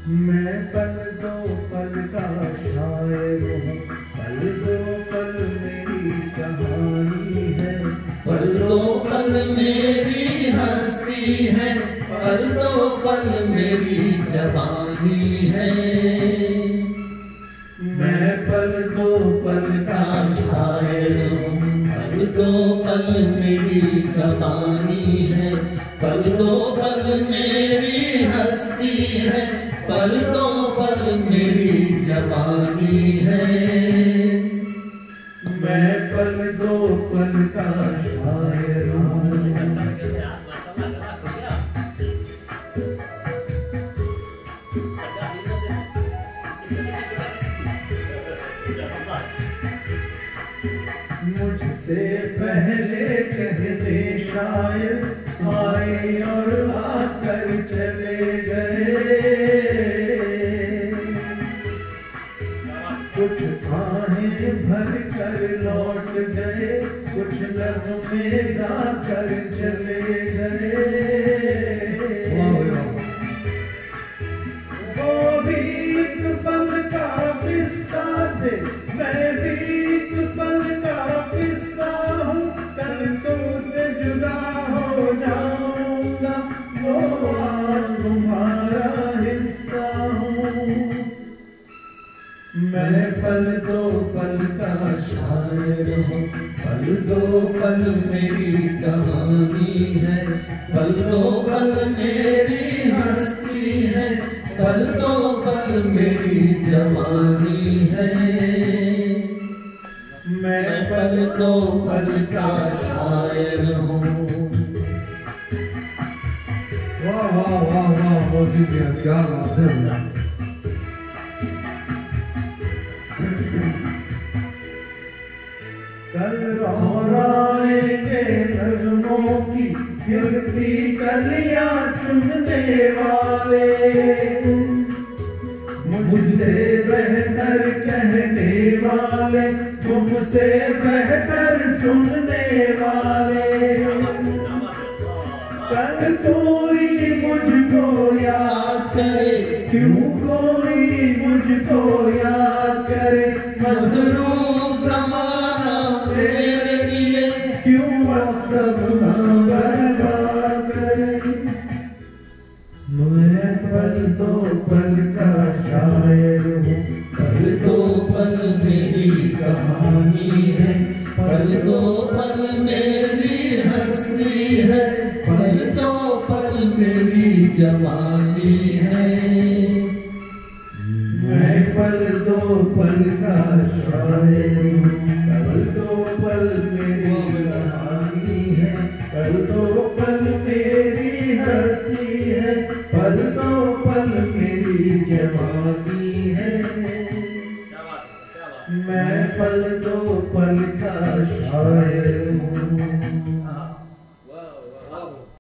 मैं पल दो पल का शायर हूँ, पल दो पल मेरी कहानी है, पल दो पल मेरी हस्ती है, पल दो पल मेरी जवानी है। मैं पल दो पल का शायर हूँ, पल दो पल मेरी जवानी है, पल दो पल मेरी हस्ती है, पल दो पल मेरी जवानी है। मैं पल दो पल का शायर हूँ। मुझसे पहले कहते शायर आए और आकर चले गए, कुछ आहें भर कर लौट गए, कुछ नगमे गा कर चले गए। वो भी एक पल का किस्सा थे, मैं भी एक पल का किस्सा हूँ, कल तुमसे जुदा हो जाऊंगा, वो आज तुम्हारा हिस्सा हूँ। मैं पल दो पल का शायर हूँ, पल दो पल मेरी कहानी है, पल दो पल मेरी हस्ती है, पल दो पल मेरी जवानी है। मैं पल दो पल का शायर हूँ। वाह वाह वाह वाह, मौसीक़ियाँ क्या बात है। कल दोहराएंगे नज़्मों की खिलती कलियां चुनने वाले, मुझसे बेहतर कहने वाले, तुमसे बेहतर सुनने वाले। कल कोई मुझको याद करे, क्यों कोई मुझको याद करे, मज़लूम ज़माना तेरे लिए क्यों वक्त अपना बर्बाद करे। मैं पल दो पल का शायर हूँ, पल दो पल मेरी कहानी है, पल दो पल मेरी हस्ती है, पल दो पल मेरी जवानी है। मैं पल दो पल का शायर हूँ, पल दो पल मेरी कहानी है, पल दो पल मेरी हस्ती है, पल दो पल मेरी जवानी है। मैं पल दो पल का शायर